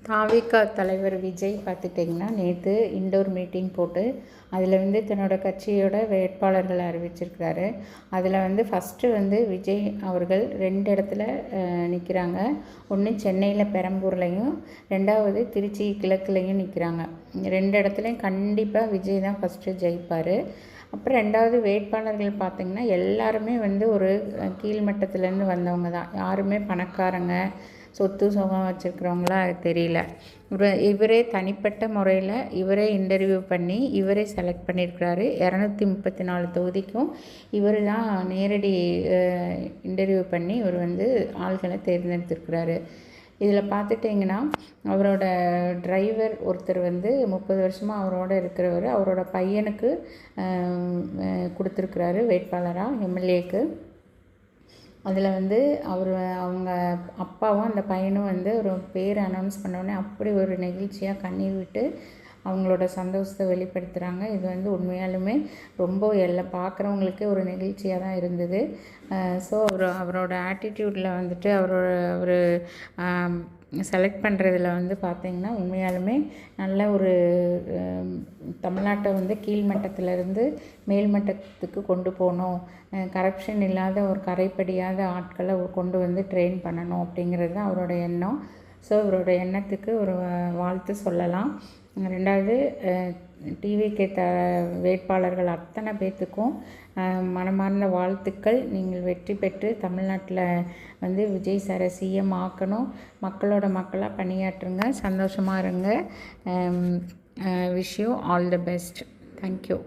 தாவேகா தலைவர் விஜய் பார்த்துட்டிங்கன்னா நேற்று இண்டோர் மீட்டிங் போட்டு அதில் தன்னோட கட்சியோட வேட்பாளர்களை அறிவிச்சிருக்கிறாரு. அதில் ஃபஸ்ட்டு விஜய் அவர்கள் 2 இடத்துல நிற்கிறாங்க. ஒன்று சென்னையில் பெரம்பூர்லேயும், 2வது திருச்சி கிழக்குலேயும் நிற்கிறாங்க. 2 இடத்துலையும் கண்டிப்பாக விஜய் தான் ஃபஸ்ட்டு ஜெயிப்பார். அப்புறம் 2வது வேட்பாளர்கள் பார்த்திங்கன்னா எல்லாருமே ஒரு கீழ்மட்டத்துலேருந்து வந்தவங்க தான். யாருமே பணக்காரங்க சொத்து சுகம் வச்சுருக்கிறவங்களா தெரியல. இவரே தனிப்பட்ட முறையில் இவரே இன்டர்வியூ பண்ணி இவரே செலக்ட் பண்ணியிருக்கிறாரு. 234 தொகுதிக்கும் இவர் தான் நேரடி இன்டர்வியூ பண்ணி இவர் ஆள்களை தேர்ந்தெடுத்திருக்கிறாரு. இதில் பார்த்துட்டிங்கன்னா அவரோட டிரைவர் ஒருத்தர் 30 வருஷமாக அவரோட இருக்கிறவர், அவரோட பையனுக்கு கொடுத்துருக்குறாரு வேட்பாளராக எம்எல்ஏக்கு. அதில் அவங்க அப்பாவும் அந்த பையனும் ஒரு பேர் அனௌன்ஸ் பண்ணோடனே அப்படி ஒரு நெகிழ்ச்சியாக கண்ணீர் விட்டு அவங்களோட சந்தோஷத்தை வெளிப்படுத்துகிறாங்க. இது உண்மையாலுமே ரொம்ப பார்க்குறவங்களுக்கே ஒரு நெகிழ்ச்சியாக தான் இருந்தது. ஸோ அவரோட ஆட்டிடியூடில் அவர் செலக்ட் பண்ணுறதுல பார்த்திங்கன்னா உண்மையாலுமே நல்ல ஒரு தமிழ்நாட்டை கீழ்மட்டத்திலேருந்து மேல்மட்டத்துக்கு கொண்டு போகணும், கரப்ஷன் இல்லாத ஒரு கரைப்படியாத ஆட்களை கொண்டு ட்ரெயின் பண்ணணும் அப்படிங்கிறது தான் அவரோட எண்ணம். ஸோ இவரோட எண்ணத்துக்கு ஒரு வாழ்த்து சொல்லலாம். 2வது டிவிகே வேட்பாளர்கள் அத்தனை பேர்த்துக்கும் மனமார்ந்த வாழ்த்துக்கள். நீங்கள் வெற்றி பெற்று தமிழ்நாட்டில் விஜய் சாரை சிஎம் ஆக்கணும், மக்களோட மக்களாக பணியாற்றுங்க, சந்தோஷமாக இருங்க. Wish you all the best. Thank you.